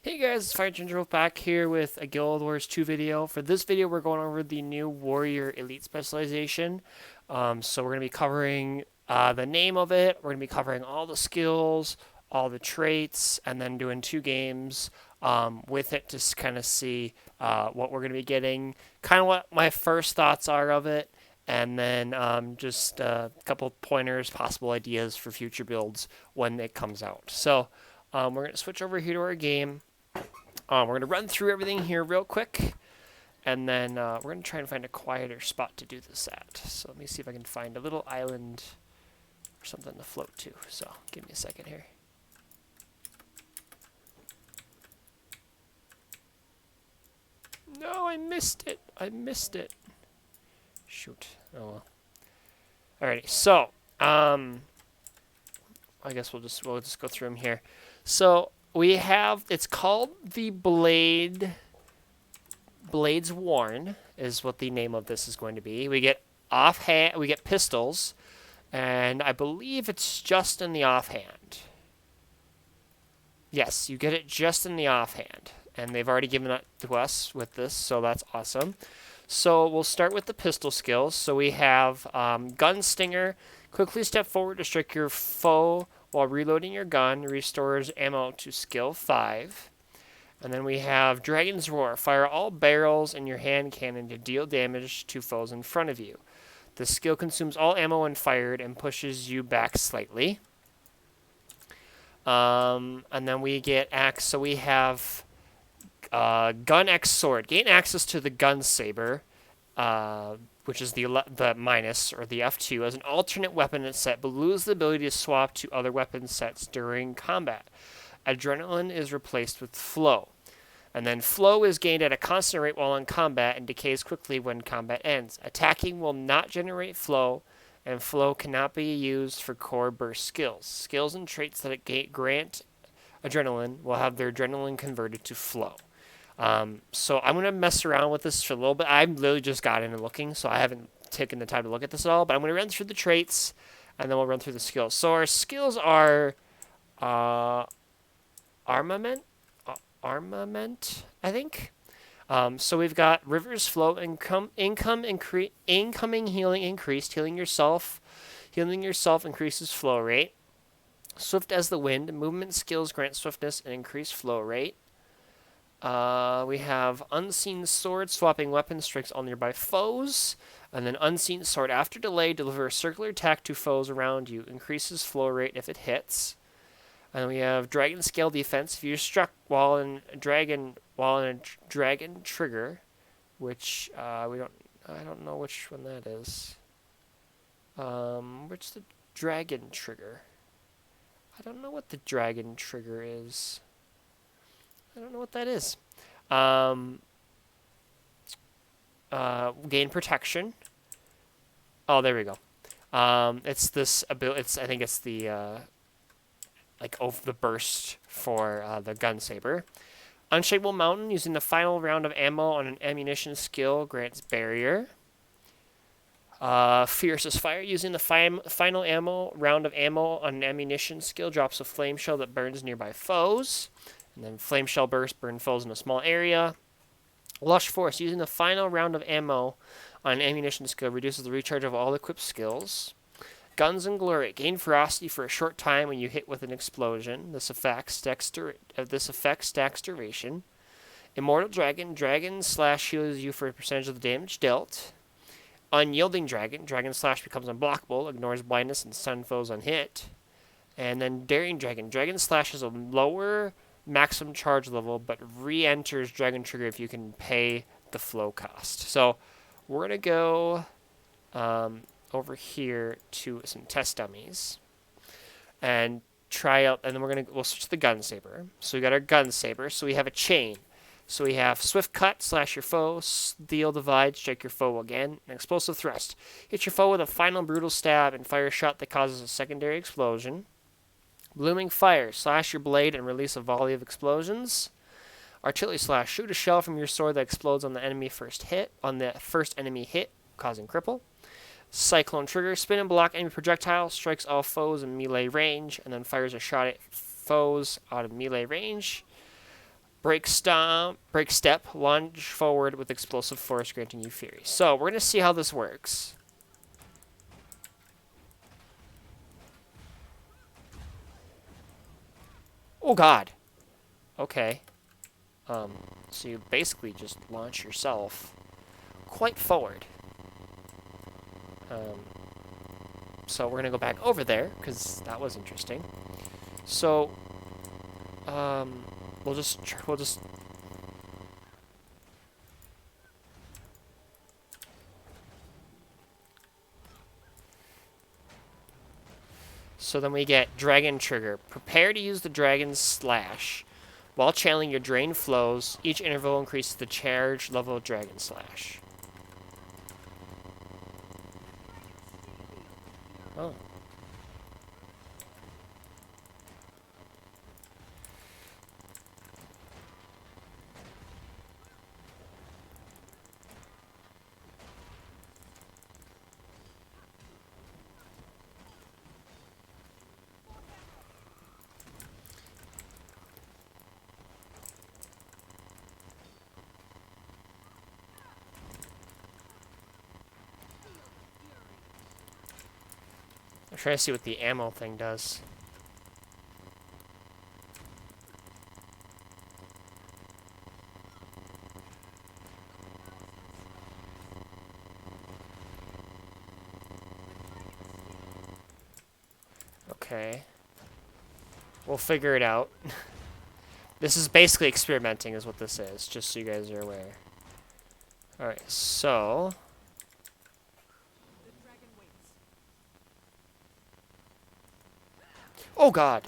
Hey guys, it's Fire Ginger back here with a Guild Wars 2 video. For this video, we're going over the new Warrior Elite specialization. So we're going to be covering the name of it, we're going to be covering all the skills, all the traits, and then doing 2 games with it to kind of see what we're going to be getting, kind of what my first thoughts are of it, and then just a couple pointers, possible ideas for future builds when it comes out. So we're going to switch over here to our game. We're going to run through everything here real quick, and then we're going to try and find a quieter spot to do this at. So let me see if I can find a little island or something to float to. So give me a second here. No, I missed it. I missed it. Shoot. Oh well. Alrighty, so I guess we'll just go through them here. So we have, it's called the Bladesworn is what the name of this is going to be. We get pistols, and I believe it's just in the offhand. Yes, you get it just in the offhand, and they've already given it to us with this, so that's awesome. So we'll start with the pistol skills. So we have Gun Stinger. Quickly step forward to strike your foe while reloading your gun. Restores ammo to skill 5. And then we have Dragon's Roar. Fire all barrels in your hand cannon to deal damage to foes in front of you. The skill consumes all ammo when fired and pushes you back slightly. And then we get axe. So we have Gun X Sword. Gain access to the Gun Saber, which is the minus, or the F2, as an alternate weapon in set, but lose the ability to swap to other weapon sets during combat. Adrenaline is replaced with Flow. And then Flow is gained at a constant rate while in combat and decays quickly when combat ends. Attacking will not generate Flow, and Flow cannot be used for core burst skills. Skills and traits that grant Adrenaline will have their Adrenaline converted to Flow. So I'm going to mess around with this for a little bit. I literally just got in and looking, so I haven't taken the time to look at this at all. But I'm going to run through the traits, and then we'll run through the skills. So our skills are Armament, I think. So we've got River's Flow, incoming healing increased. Healing yourself increases flow rate. Swift as the Wind. Movement skills grant swiftness and increased flow rate. We have Unseen Sword, swapping weapons, strikes all nearby foes. And then Unseen Sword, after delay, deliver a circular attack to foes around you. Increases flow rate if it hits. And then we have Dragon Scale Defense. If you're struck while in a dragon trigger, which I don't know which one that is. What's the dragon trigger? I don't know what the dragon trigger is. I don't know what that is. Gain protection. Oh, there we go. It's this ability. I think it's the the burst for the Gunsaber. Unshakable Mountain, using the final round of ammo on an ammunition skill, grants barrier. Fierce as Fire, using the final round of ammo on an ammunition skill, drops a flame shell that burns nearby foes. And then Flame Shell Burst, burn foes in a small area. Lush Force, using the final round of ammo on an ammunition skill, reduces the recharge of all equipped skills. Guns and Glory, gain ferocity for a short time when you hit with an explosion. This affects stacks duration. Immortal Dragon, Dragon Slash heals you for a percentage of the damage dealt. Unyielding Dragon, Dragon Slash becomes unblockable, ignores blindness and stun foes on hit. And then Daring Dragon, Dragon Slash has a lower maximum charge level, but re-enters Dragon Trigger if you can pay the flow cost. So we're going to go over here to some test dummies and try out, and then we'll switch to the Gunsaber. So we got our Gunsaber. So we have a chain. So we have Swift Cut, slash your foe, Steel Divide, strike your foe again, and Explosive Thrust. Hit your foe with a final brutal stab and fire a shot that causes a secondary explosion. Blooming Fire, slash your blade and release a volley of explosions. Artillery Slash, shoot a shell from your sword that explodes on the first enemy hit, causing cripple. Cyclone Trigger, spin and block enemy projectile, strikes all foes in melee range, and then fires a shot at foes out of melee range. Break stomp, break step, lunge forward with explosive force, granting you fury. So we're gonna see how this works. Oh God. Okay. So you basically just launch yourself quite forward. So we're gonna go back over there because that was interesting. So, we'll just. So then we get Dragon Trigger. Prepare to use the Dragon Slash. While channeling your drain flows, each interval increases the charge level of Dragon Slash. Oh. I'm trying to see what the ammo thing does. Okay. We'll figure it out. This is basically experimenting is what this is, just so you guys are aware. Alright, so... Oh God!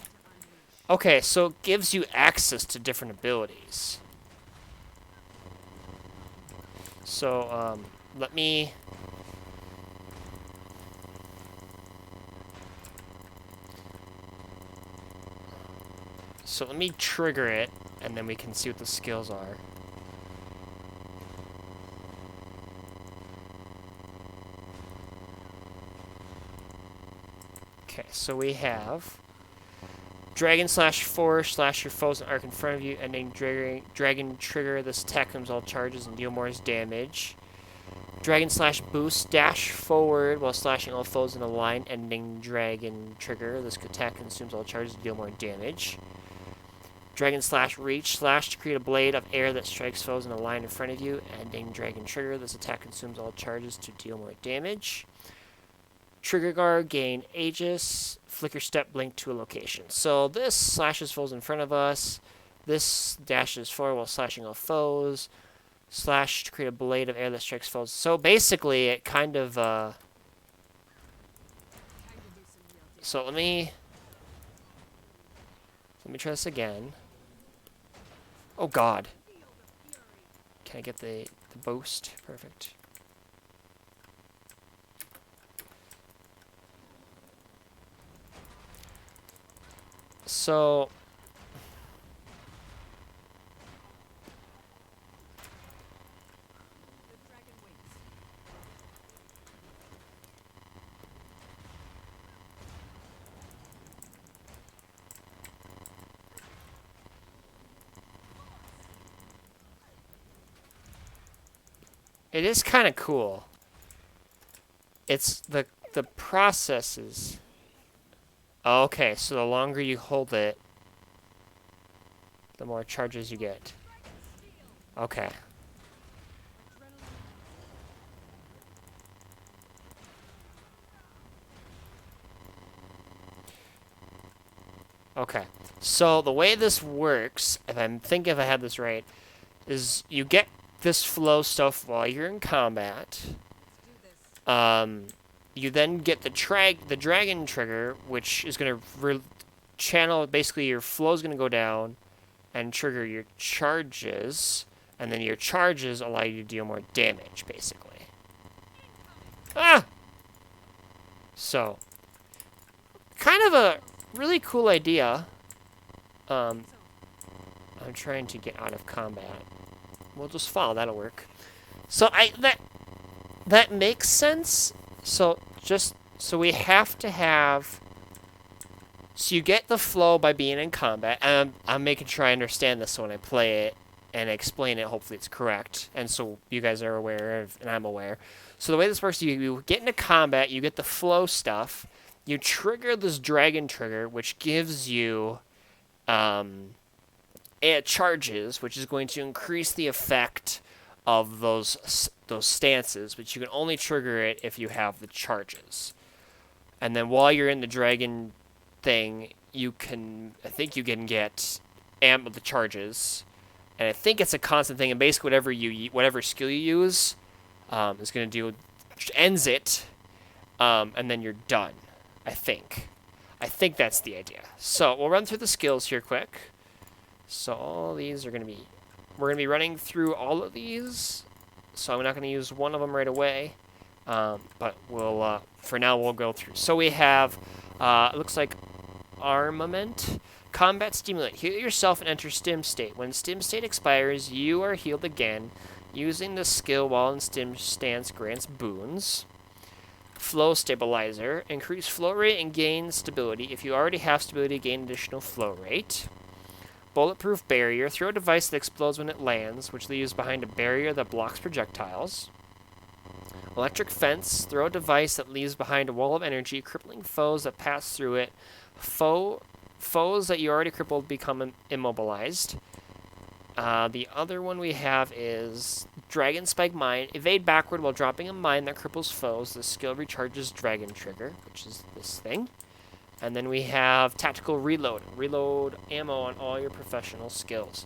Okay, so it gives you access to different abilities. So, let me... So let me trigger it, and then we can see what the skills are. Okay, so we have... Dragon Slash 4, slash your foes and arc in front of you, ending Dragon Trigger. This attack comes all charges and deal more damage. Dragon Slash Boost, dash forward while slashing all foes in a line, ending Dragon Trigger. This attack consumes all charges and deal more damage. Dragon Slash Reach, slash to create a blade of air that strikes foes in a line in front of you, ending Dragon Trigger. This attack consumes all charges to deal more damage. Trigger Guard, gain Aegis, flicker step, blink to a location. So this slashes foes in front of us. This dashes forward while slashing all foes. Slash to create a blade of air that strikes foes. So basically, it kind of, So let me try this again. Oh God. Can I get the boost? Perfect. So it is kind of cool. It's the processes. Oh, okay, so the longer you hold it, the more charges you get. Okay. Okay. So the way this works, if if I had this right, is you get this flow stuff while you're in combat. You then get the dragon trigger, which is going to channel, basically your flow is going to go down and trigger your charges, and then your charges allow you to deal more damage, basically. Ah! So, kind of a really cool idea. I'm trying to get out of combat. We'll just follow, that'll work. So that makes sense. So we have to have So you get the flow by being in combat. And I'm making sure I understand this when I play it and explain it. Hopefully it's correct. And so you guys are aware of, and I'm aware. So the way this works, you get into combat, you get the flow stuff. You trigger this dragon trigger, which gives you it charges, which is going to increase the effect of those stances, but you can only trigger it if you have the charges. And then while you're in the dragon thing, I think you can get amp of the charges, and I think it's a constant thing. And basically, whatever skill you use, is going to do, ends it, and then you're done. I think that's the idea. So we'll run through the skills here quick. So all these are going to be, we're going to be running through all of these. So I'm not going to use one of them right away. But we'll, for now, we'll go through. So we have, it looks like Armament. Combat Stimulant. Heal yourself and enter Stim State. When Stim State expires, you are healed again. Using the skill while in Stim stance grants boons. Flow Stabilizer. Increase flow rate and gain stability. If you already have stability, gain additional flow rate. Bulletproof Barrier. Throw a device that explodes when it lands, which leaves behind a barrier that blocks projectiles. Electric Fence. Throw a device that leaves behind a wall of energy, crippling foes that pass through it. Foes that you already crippled become immobilized. The other one we have is Dragon Spike Mine. Evade backward while dropping a mine that cripples foes. The skill recharges Dragon Trigger, which is this thing. And then we have Tactical Reload. Reload ammo on all your professional skills.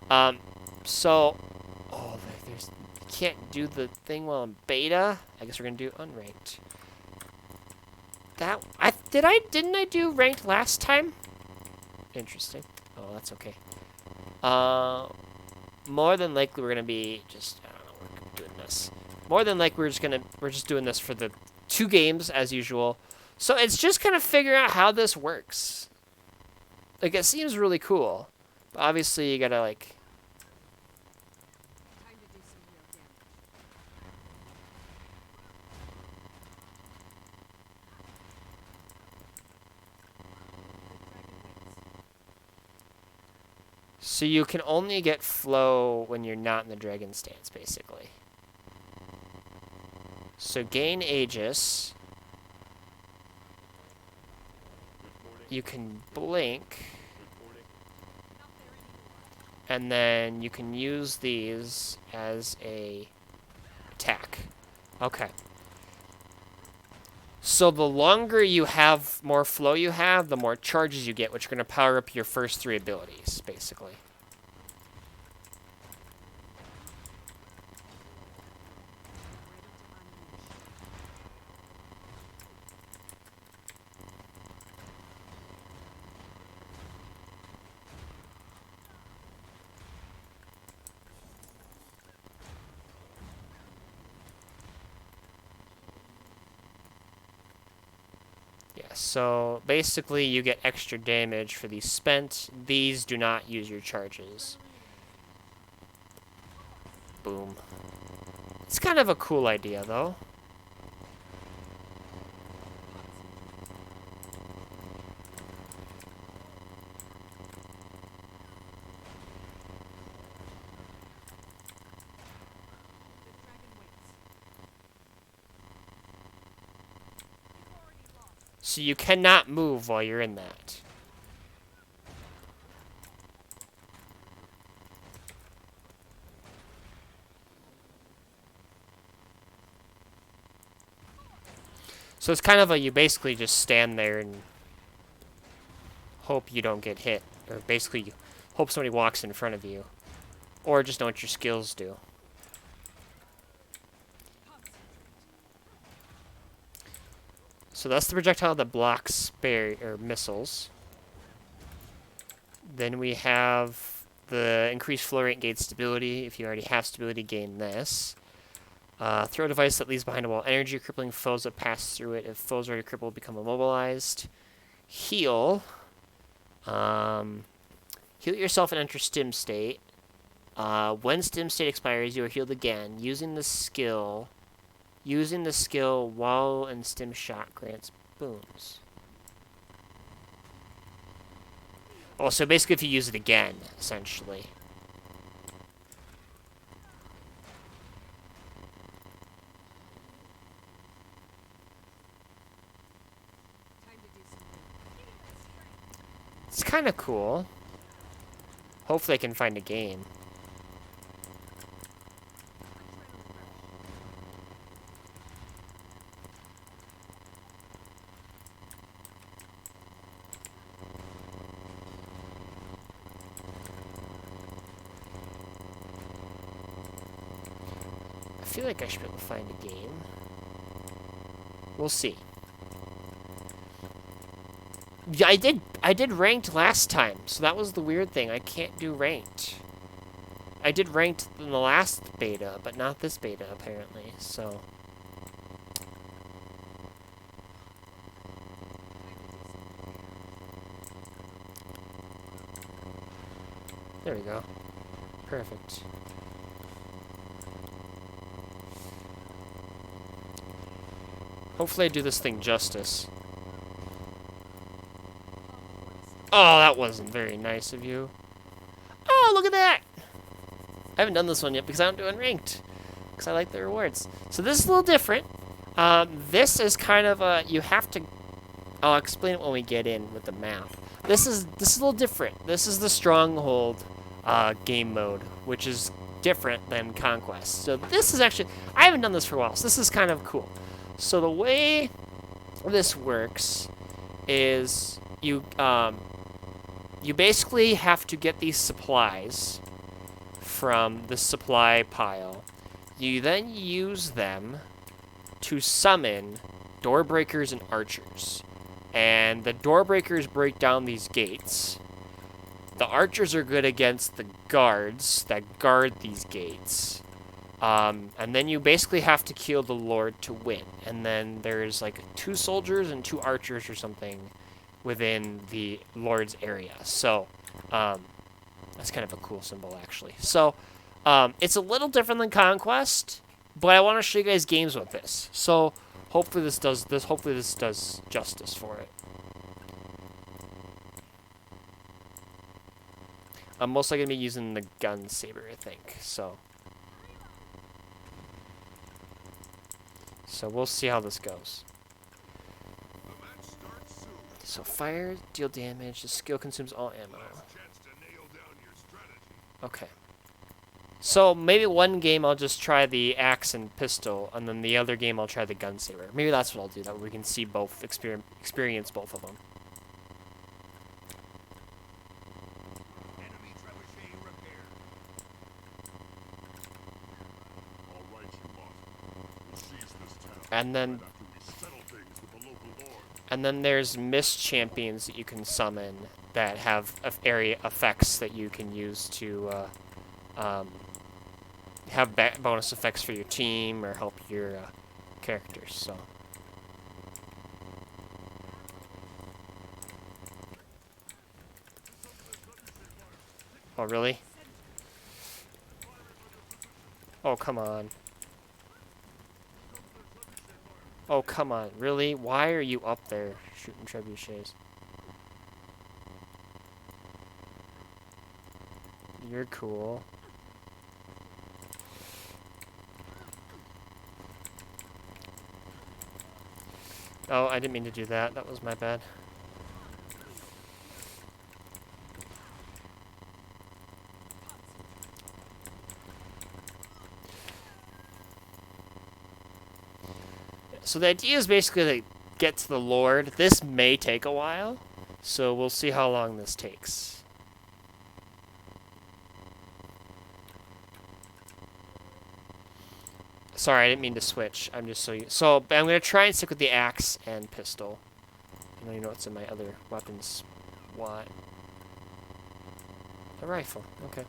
You can't do the thing while in beta. I guess we're gonna do unranked. Didn't I do ranked last time? Interesting. Oh, that's okay. More than likely we're gonna be just, I don't know, we're doing this. More than likely we're just doing this for the 2 games as usual. So it's just kind of figuring out how this works. Like, it seems really cool. But obviously you gotta, like, so you can only get flow when you're not in the dragon stance, basically. So gain Aegis. You can blink. And then you can use these as a attack. Okay. So the longer you have, more flow you have, the more charges you get, which are going to power up your first 3 abilities, basically. So basically you get extra damage for these spent. These do not use your charges. Boom. It's kind of a cool idea though. So you cannot move while you're in that. So it's kind of you basically just stand there and hope you don't get hit. Or basically you hope somebody walks in front of you. Or just know what your skills do. So that's the projectile that blocks missiles. Then we have the increased flow rate and gain stability. If you already have stability, gain this. Throw a device that leaves behind a wall energy, crippling foes that pass through it. If foes already crippled, become immobilized. Heal. Heal yourself and enter Stim State. When Stim State expires, you are healed again. Using the skill while in Stim Shot grants boons. Oh, so basically if you use it again, essentially. It's kind of cool. Hopefully I can find a game. I feel like I should be able to find a game. We'll see. Yeah, I did ranked last time, so that was the weird thing. I can't do ranked. I did ranked in the last beta, but not this beta, apparently, so... There we go. Perfect. Hopefully I do this thing justice. Oh, that wasn't very nice of you. Oh, look at that! I haven't done this one yet because I don't do unranked. Because I like the rewards. So this is a little different. This is kind of a... You have to... I'll explain it when we get in with the map. This is a little different. This is the Stronghold game mode, which is different than Conquest. So this is actually... I haven't done this for a while, so this is kind of cool. So the way this works is you basically have to get these supplies from the supply pile. You then use them to summon door breakers and archers. And the door breakers break down these gates. The archers are good against the guards that guard these gates. And then you basically have to kill the Lord to win. And then there's like 2 soldiers and 2 archers or something within the Lord's area. So, that's kind of a cool symbol, actually. So, it's a little different than Conquest, but I want to show you guys games with this. So, hopefully this does justice for it. I'm mostly going to be using the Gun Saber, I think. So we'll see how this goes. So fire, deal damage, the skill consumes all ammo. Okay. So maybe one game I'll just try the axe and pistol, and then the other game I'll try the Gun Saber. Maybe that's what I'll do, that way we can see both, experience both of them. And then there's mist champions that you can summon that have area effects that you can use to have bonus effects for your team or help your characters. So. Oh, really? Oh, come on. Oh, come on. Really? Why are you up there shooting trebuchets? You're cool. Oh, I didn't mean to do that. That was my bad. So the idea is basically to get to the Lord. This may take a while, so we'll see how long this takes. Sorry, I didn't mean to switch. I'm just so I'm going to try and stick with the axe and pistol. I don't even know what's in my other weapons. What? A rifle. Okay.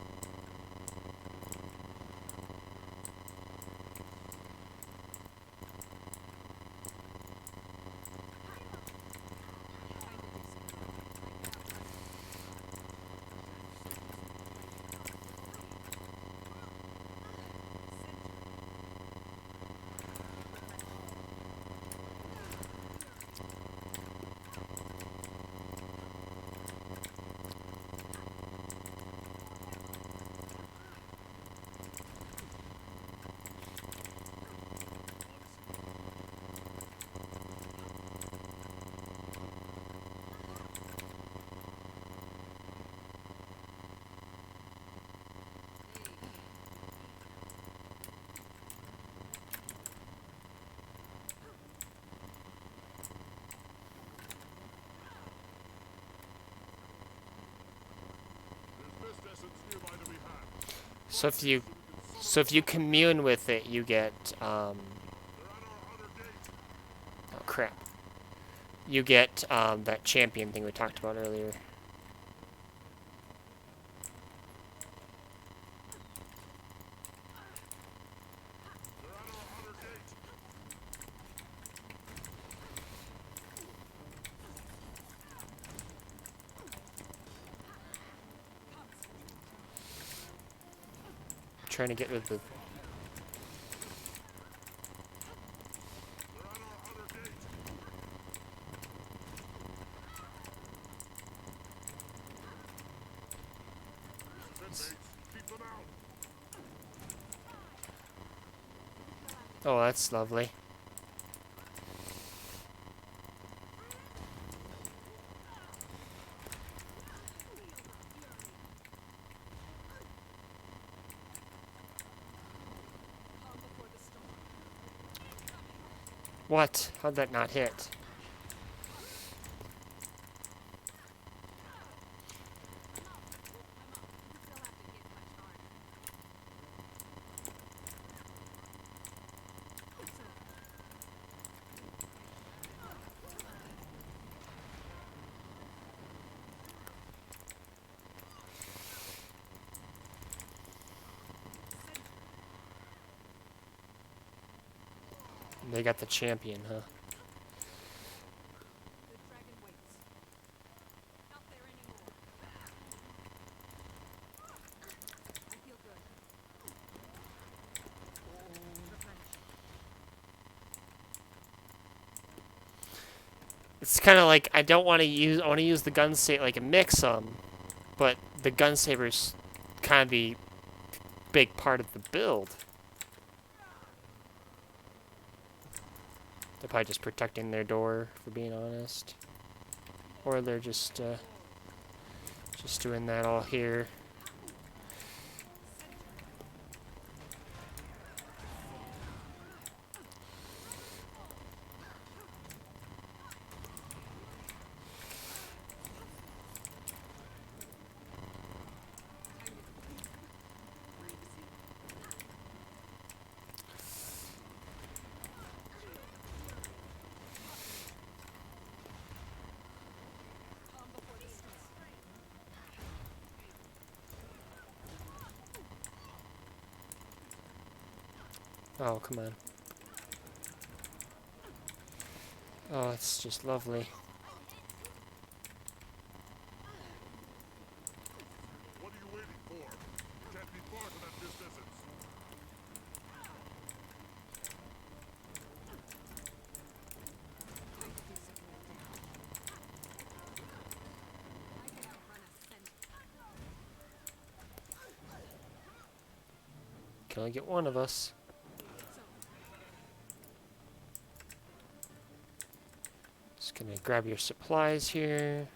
So if you commune with it, you get oh crap. You get that champion thing we talked about earlier. Trying to get rid of the oh, that's lovely. What? How'd that not hit? They got the champion, huh? It's kind of like I don't want to use. I want to use the gun saber like a mix but the gun saber's kind of the big part of the build. They're probably just protecting their door, for being honest, or they're just doing that all here. Oh, come on. Oh, it's just lovely. What are you waiting for? Can't be far from that distance. Can only get one of us. Just gonna grab your supplies here.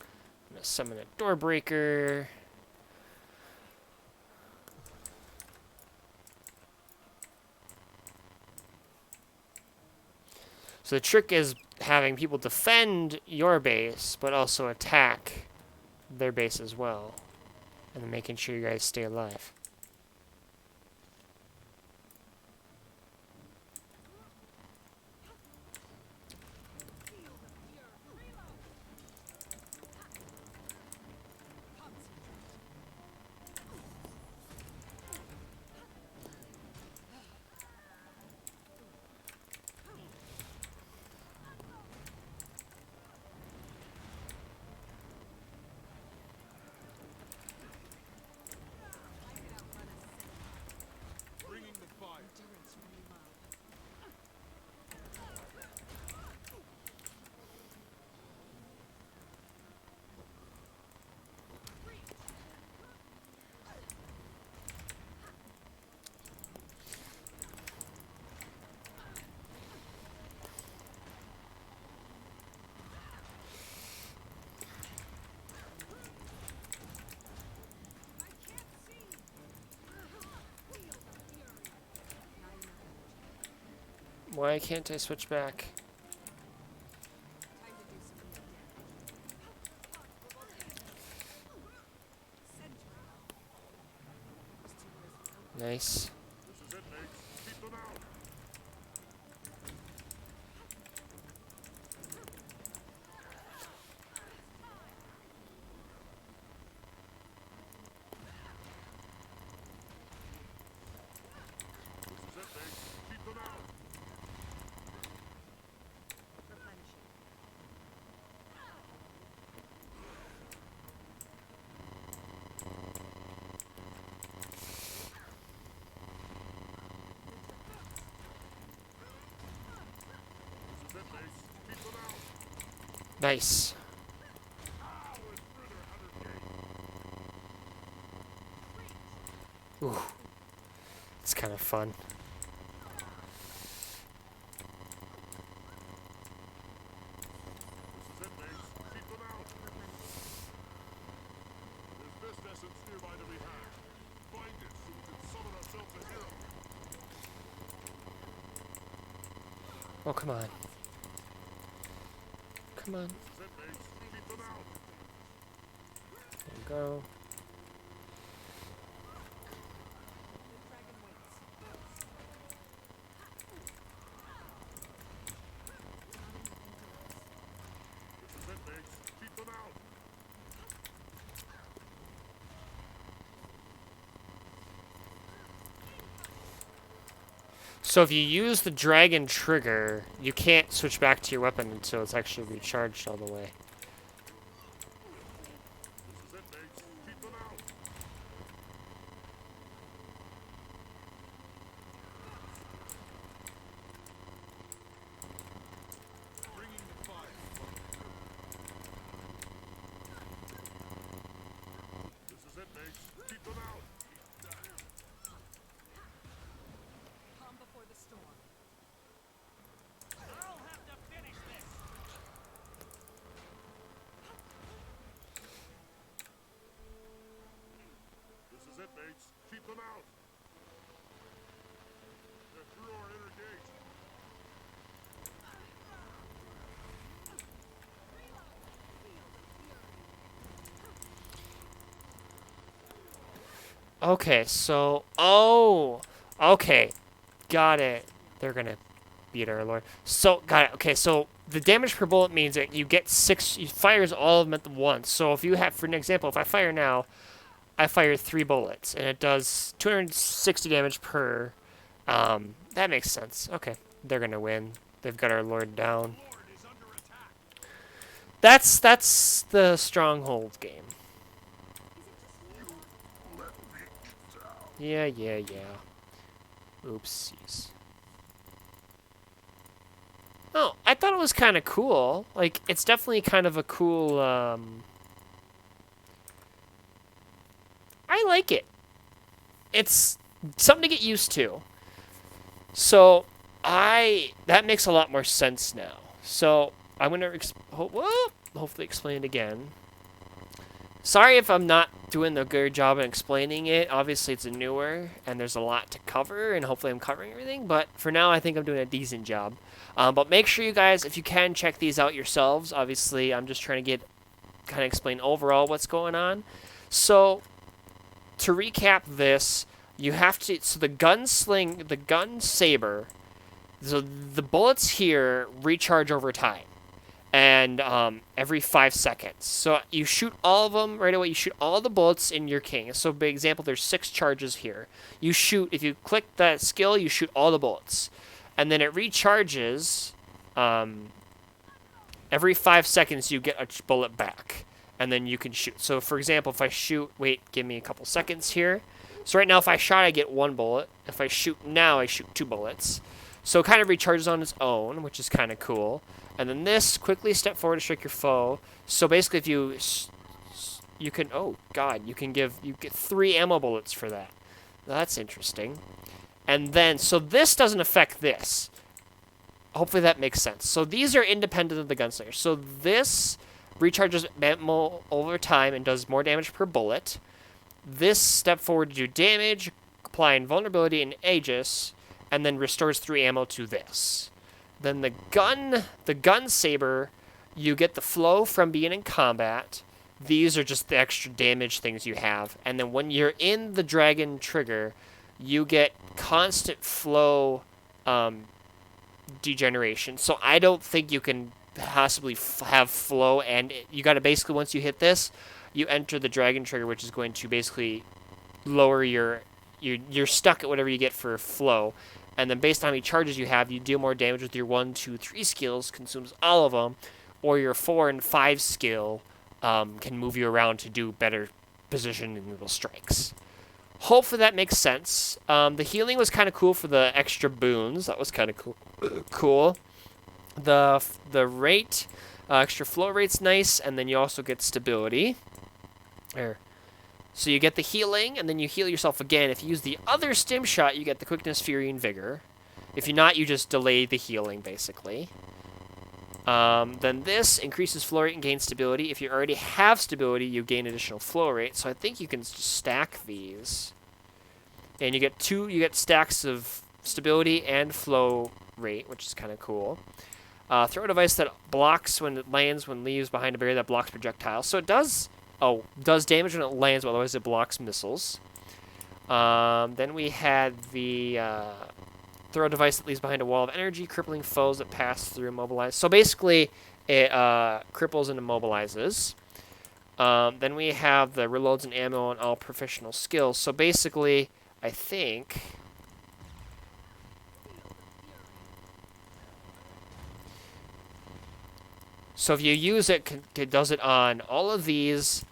I'm gonna summon a door breaker. So the trick is having people defend your base, but also attack their base as well. And then making sure you guys stay alive. Why can't I switch back? Nice. This is it, mates. Keep them out. This is it, mates. Keep them out. This is it, mates. Keep them out. Nice. Ow, and through their other gate. Ooh. It's kind of fun. This is it, mates. Keep them out. There's best essence nearby to be had. Find it so we can summon ourselves a hero. Oh, come on. Come on. This is it, mates. Keep them out. There we go. This is it, mates. Keep them out. So if you use the dragon trigger, you can't switch back to your weapon until it's actually recharged all the way. This is it, mates. Keep them out. Bringing the fire. This is it, mates. Keep them out. Calm before the storm. I'll have to finish this. This is it, mates. Keep them out. They're through our inner gate. Okay, so... Oh! Okay. Got it. They're gonna beat our lord. So, got it. Okay, so the damage per bullet means that you get 6... You fires all of them at once. So if you have, for an example, if I fire now, I fire 3 bullets, and it does 260 damage per... that makes sense. Okay, they're gonna win. They've got our lord down. Lord is under attack. That's the Stronghold game. Yeah. Oopsies. Oh, I thought it was kind of cool. Like, it's definitely kind of a cool, I like it. It's something to get used to. So, that makes a lot more sense now. So, I'm going to, hopefully explain it again. Sorry if I'm not doing a good job of explaining it. Obviously, it's newer, and there's a lot to cover, and hopefully I'm covering everything. But for now, I think I'm doing a decent job. But make sure you guys, if you can, check these out yourselves. Obviously, I'm just trying to kind of explain overall what's going on. So, to recap this, you have to, so the Gun Saber, so the bullets here recharge over time. And every 5 seconds. So you shoot all of them right away. You shoot all the bullets in your king. So, big example, there's 6 charges here. You shoot, if you click that skill, you shoot all the bullets. And then it recharges. Every 5 seconds, you get a bullet back. And then you can shoot. So, for example, if I shoot, give me a couple seconds here. So right now, if I shot, I get 1 bullet. If I shoot now, I shoot 2 bullets. So it kind of recharges on its own, which is kind of cool. And then this, quickly step forward to strike your foe. So basically, if you can, oh god, you get 3 ammo bullets for that. That's interesting. And then, so this doesn't affect this. Hopefully that makes sense. So these are independent of the gunslinger. So this recharges ammo over time and does more damage per bullet. This step forward to do damage, apply invulnerability and Aegis, and then restores 3 ammo to this. Then the Gun Saber, you get the flow from being in combat. These are just the extra damage things you have. And then when you're in the dragon trigger, you get constant flow degeneration. So I don't think you can possibly have flow, and you got to basically, once you hit this, you enter the dragon trigger, which is going to basically lower you're stuck at whatever you get for flow. And then based on how many charges you have, you deal more damage with your 1, 2, 3 skills, consumes all of them, or your 4 and 5 skill can move you around to do better position and little strikes. Hopefully that makes sense. The healing was kind of cool for the extra boons. That was kind of cool. The rate, extra flow rate's nice, and then you also get stability. So you get the healing, and then you heal yourself again. If you use the other stim shot, you get the quickness, fury, and vigor. If you're not, you just delay the healing, basically. Then this increases flow rate and gains stability. If you already have stability, you gain additional flow rate. So I think you can stack these. And you get stacks of stability and flow rate, which is kind of cool. Throw a device that blocks when it lands when leaves behind a barrier that blocks projectiles. So it does damage when it lands, but otherwise it blocks missiles. Then we had the throw a device that leaves behind a wall of energy, crippling foes that pass through immobilize. So basically, it cripples and immobilizes. Then we have the reloads and ammo on all professional skills. So basically, I think... So if you use it, it does it on all of these,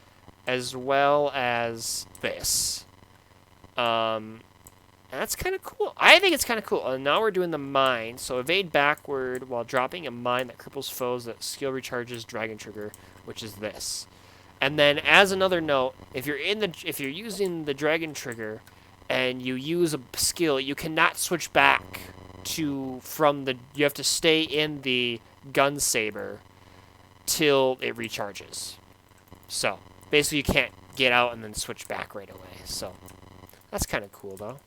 as well as this. And that's kind of cool. I think it's kind of cool. Now we're doing the mine. So evade backward while dropping a mine that cripples foes that skill recharges dragon trigger, which is this. And then as another note, if you're using the dragon trigger and you use a skill, you cannot switch back you have to stay in the Gunsaber till it recharges. So basically you can't get out and then switch back right away. So that's kind of cool though.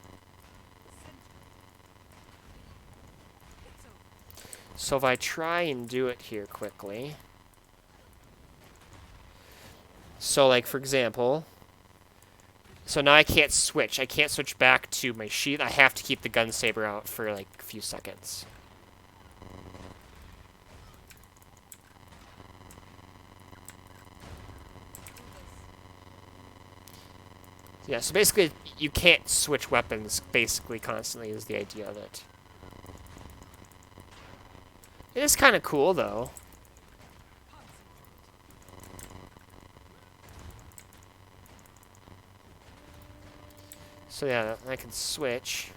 So if I try and do it here quickly. So like for example, so now I can't switch. I can't switch back to my sheath. I have to keep the Gunsaber out for like a few seconds. Yeah, so basically you can't switch weapons basically constantly is the idea of it. It is kind of cool, though. So yeah, I can switch.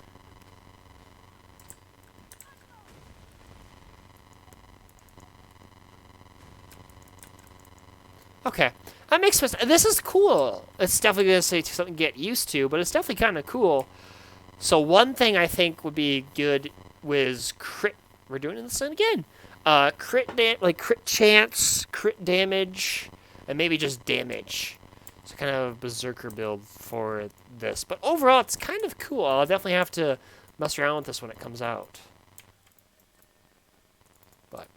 Okay, that makes sense. This is cool. It's definitely going to say something to get used to, but it's definitely kind of cool. So one thing I think would be good was crit. We're doing this again. Crit chance, crit damage, and maybe just damage. So kind of a berserker build for this. But overall, it's kind of cool. I'll definitely have to mess around with this when it comes out. But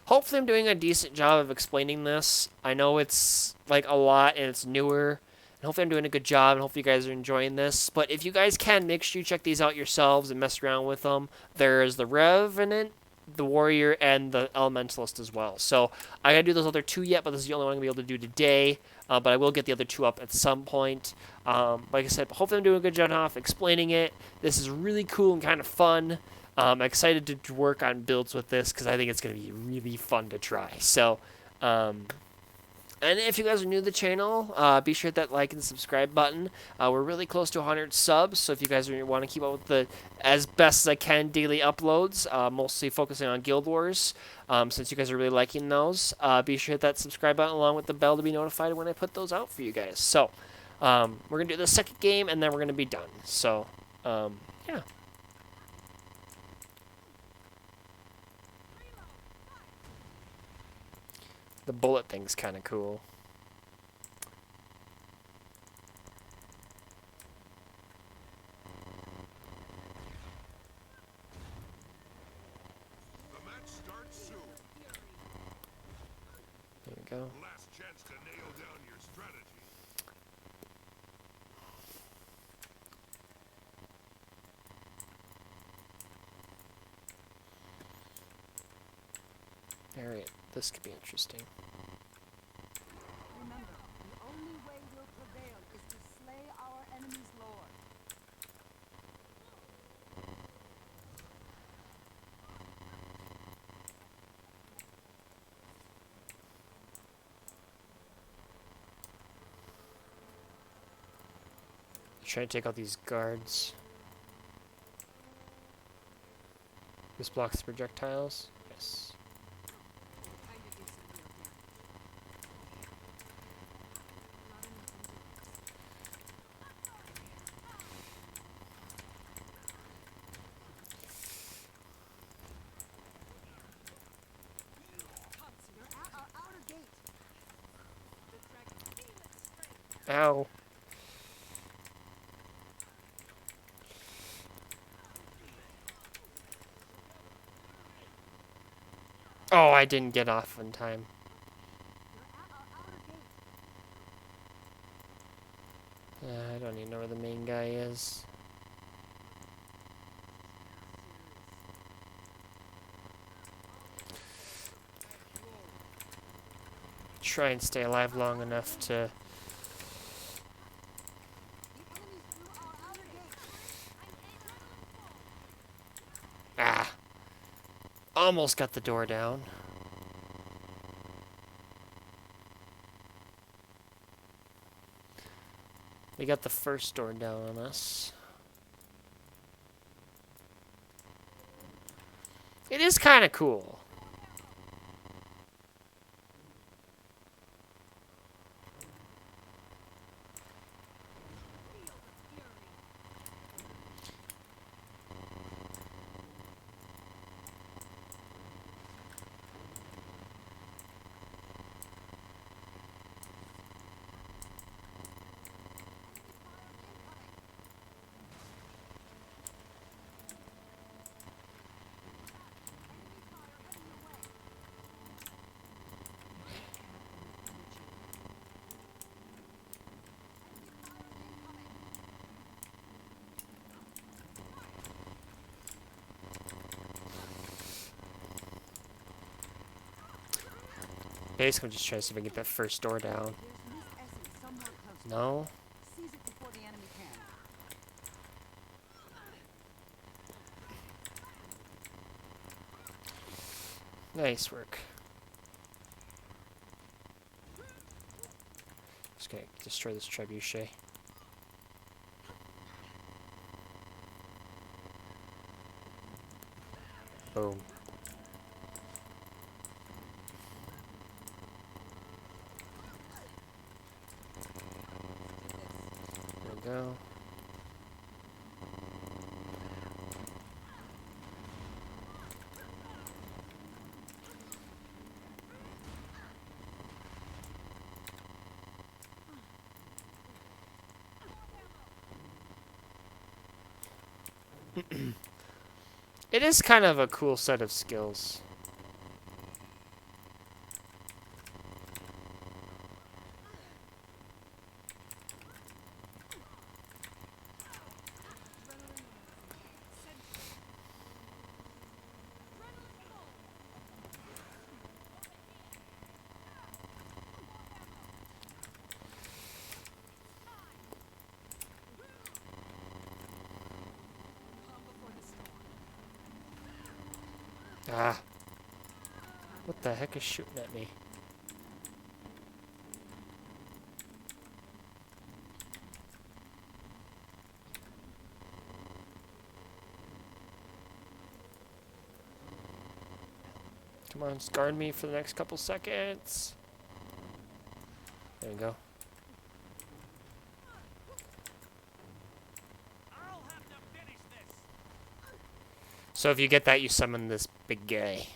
hopefully I'm doing a decent job of explaining this. I know it's like a lot and it's newer. And hopefully I'm doing a good job and hopefully you guys are enjoying this. But if you guys can, make sure you check these out yourselves and mess around with them. There's the Revenant, the Warrior, and the Elementalist as well. So I gotta do those other two yet, but this is the only one I'm gonna be able to do today. But I will get the other two up at some point. Like I said, hopefully I'm doing a good job of explaining it. This is really cool and kind of fun. I'm excited to work on builds with this because I think it's gonna be really fun to try. So, and if you guys are new to the channel, be sure to hit that like and subscribe button. We're really close to 100 subs, so if you guys want to keep up with the, as best as I can, daily uploads, mostly focusing on Guild Wars, since you guys are really liking those, be sure to hit that subscribe button along with the bell to be notified when I put those out for you guys. So, we're going to do the second game, and then we're going to be done. So, yeah. The bullet thing's kind of cool. The match starts soon. There we go. Last chance to nail down your strategy. Alright, this could be interesting. Remember, the only way we'll prevail is to slay our enemy's lord. Trying to take out these guards. This blocks the projectiles. Yes. Kinda gives some real damage. Not enough endurance. Thompson, you're at our outer gate. The dragon feel its strength. Ow. Oh, I didn't get off in time. You're at our outer gate. I don't even know where the main guy is. Try and stay alive long enough to... The enemy's through our outer gate. Ah! Almost got the door down. We got the first door down on us. It is kind of cool. Basically, I'm just trying to see if I can get that first door down. There's Miss Essence somewhere close. No? Seize it before the enemy can. Nice work. Just gonna destroy this trebuchet. Boom. There we go. It is kind of a cool set of skills. Calm before the storm. Ah. What the heck is shooting at me? Come on, just guard me for the next couple seconds. There we go. I'll have to finish this. So if you get that, you summon this big guy.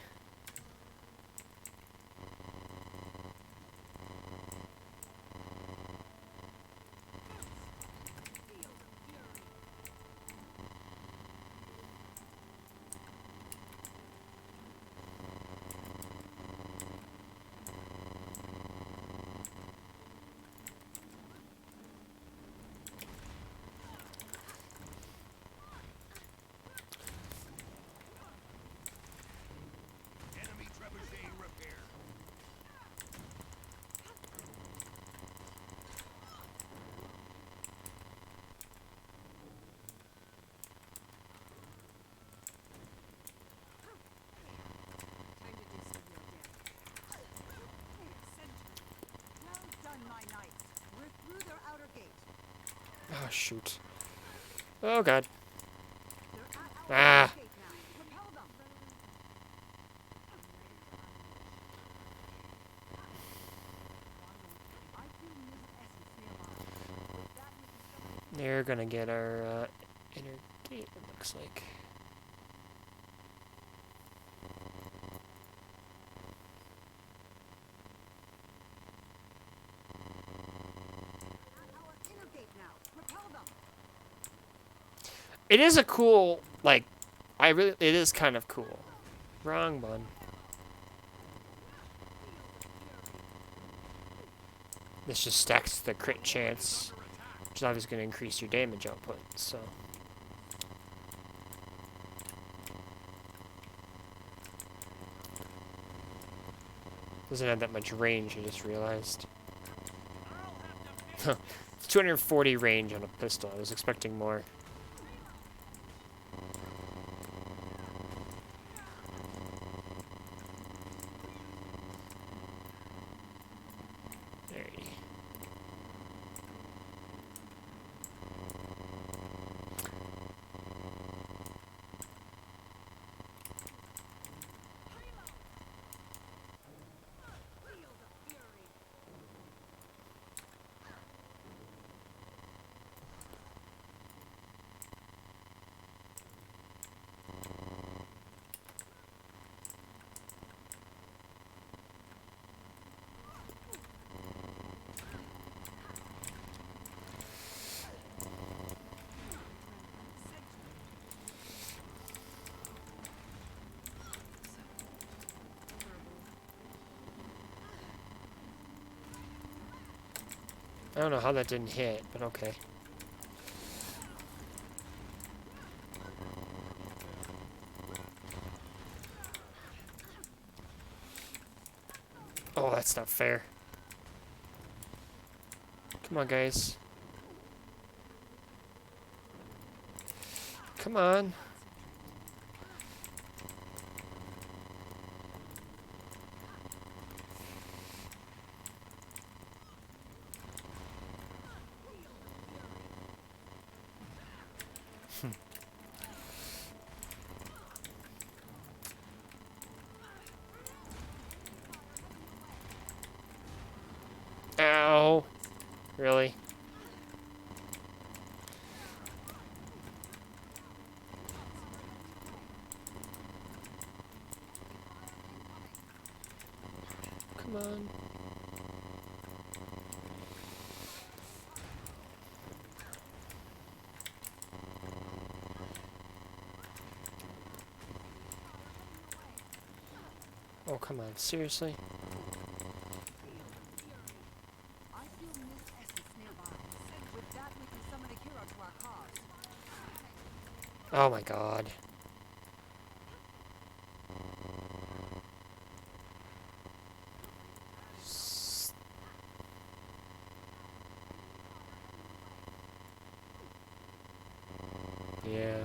Oh, shoot. Oh, God. They're at our Ah. gate now. Repel them. I feel mist essence nearby. With that, we can summon a They're gonna get our inner gate, it looks like. at our inner gate now. Repel them. It is a cool, like, it is kind of cool. Wrong one. This just stacks the crit chance, which is obviously going to increase your damage output, so. Doesn't have that much range, I just realized. It's 240 range on a pistol. I was expecting more. Alrighty. I don't know how that didn't hit, but okay. Oh, that's not fair. Come on, guys. Come on. Ow. Really? Come on. Oh, come on. Seriously? I feel mist essence nearby. With that, we can summon a hero to our cause. Oh my god. S- Yeah.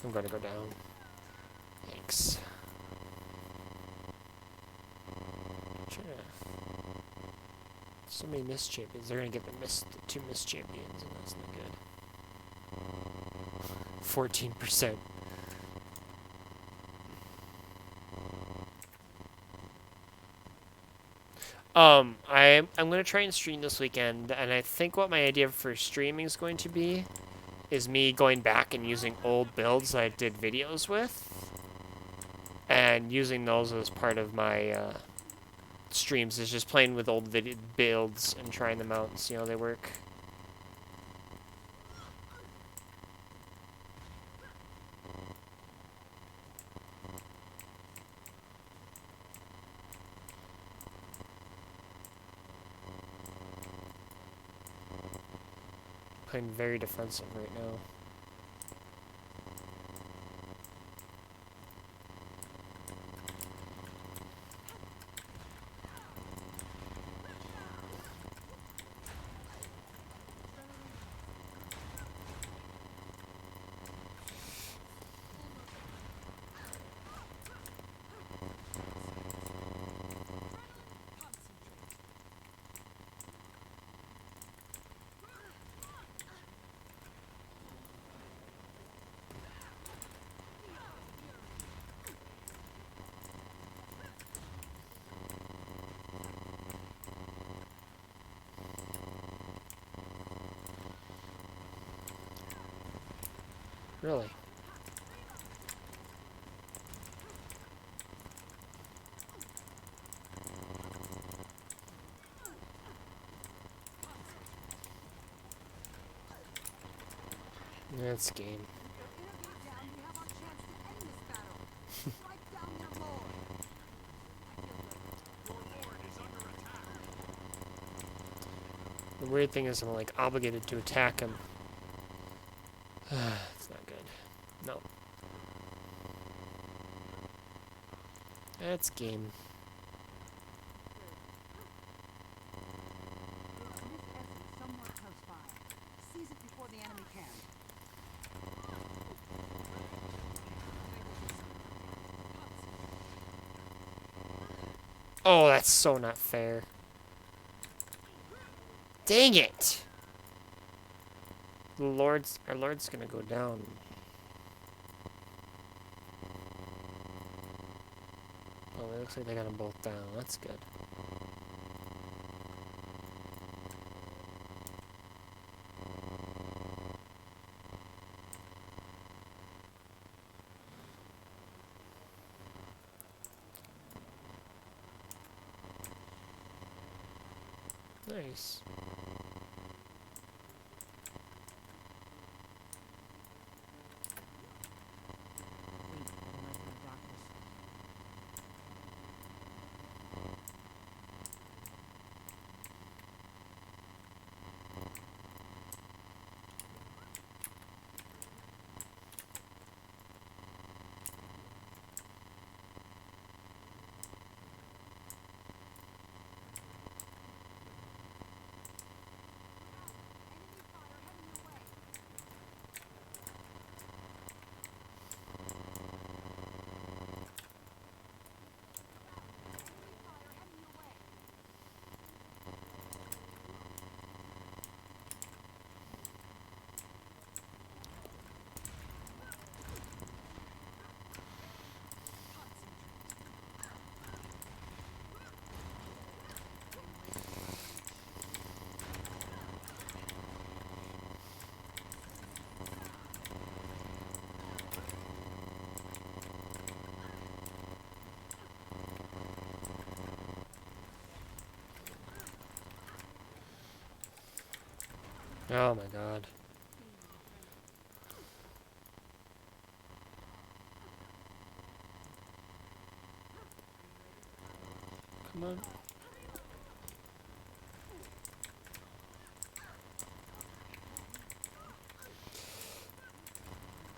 I'm gonna go down. Thanks. Sure. So many mist champions. They're gonna get the two mist champions, and that's not good. 14%. I'm gonna try and stream this weekend, and I think what my idea for streaming is going to be is me going back and using old builds that I did videos with, and using those as part of my streams. Is just playing with old builds and trying them out and see how they work. Playing very defensive right now. Really? That's game. Inner gate down, we have our chance to end this battle. Strike down their lord. Your lord is under attack. The weird thing is I'm like obligated to attack him. It's not good. No. That's game. There's Miss Essence somewhere close by. Seize it before the enemy can. Oh, that's so not fair. Dang it! Our Lord's gonna go down. Oh, it looks like they got them both down. That's good. Nice. Enemy fire heading your way. Enemy fire heading your way. Oh my god. Come on.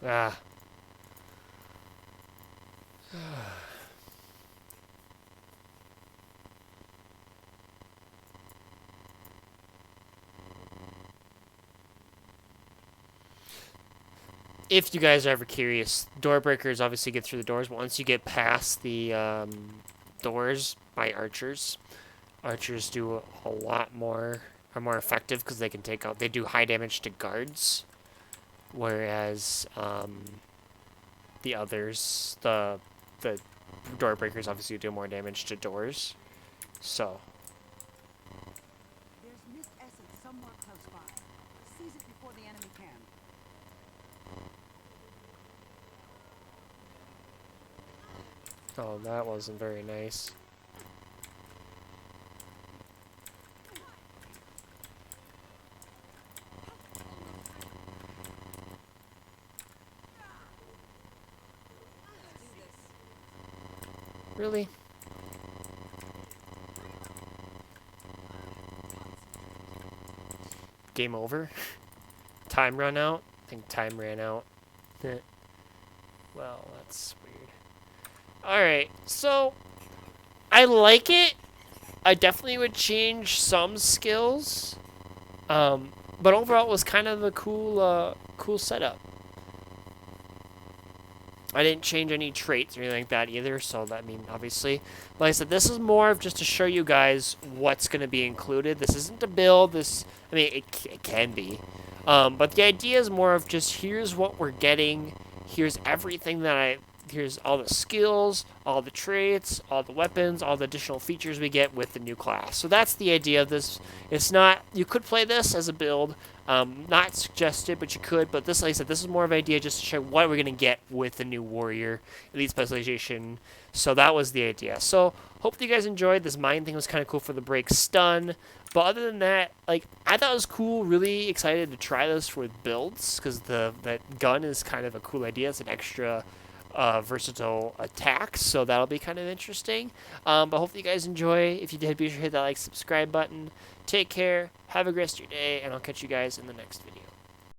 Ah. If you guys are ever curious, door breakers obviously get through the doors, but once you get past the doors by archers, archers do a lot more, are more effective because they can take out, they do high damage to guards, whereas the others, the door breakers obviously do more damage to doors. So, There's Miss Essence somewhere close by. Seize it before the enemy can. oh, that wasn't very nice. Really? Game over? Time run out? I think time ran out. Well, that's weird. Alright, so I like it. I definitely would change some skills. But overall it was kind of a cool setup. I didn't change any traits or anything like that either, so that, I mean, obviously. Like I said, this is more of just to show you guys what's going to be included. This isn't a build. This, I mean, it can be. But the idea is more of just, here's what we're getting. Here's everything that here's all the skills, all the traits, all the weapons, all the additional features we get with the new class. So that's the idea of this. It's not, you could play this as a build, not suggested, but you could. But this, like I said, this is more of an idea just to show what we're going to get with the new warrior elite specialization. So that was the idea. So hope you guys enjoyed. This mine thing was kind of cool for the break stun. But other than that, like, I thought it was cool. Really excited to try this with builds because that gun is kind of a cool idea. It's an extra versatile attack, so that'll be kind of interesting. But hopefully you guys enjoy. If you did, be sure to hit that like, subscribe button. Take care. Have a great rest of your day, and I'll catch you guys in the next video.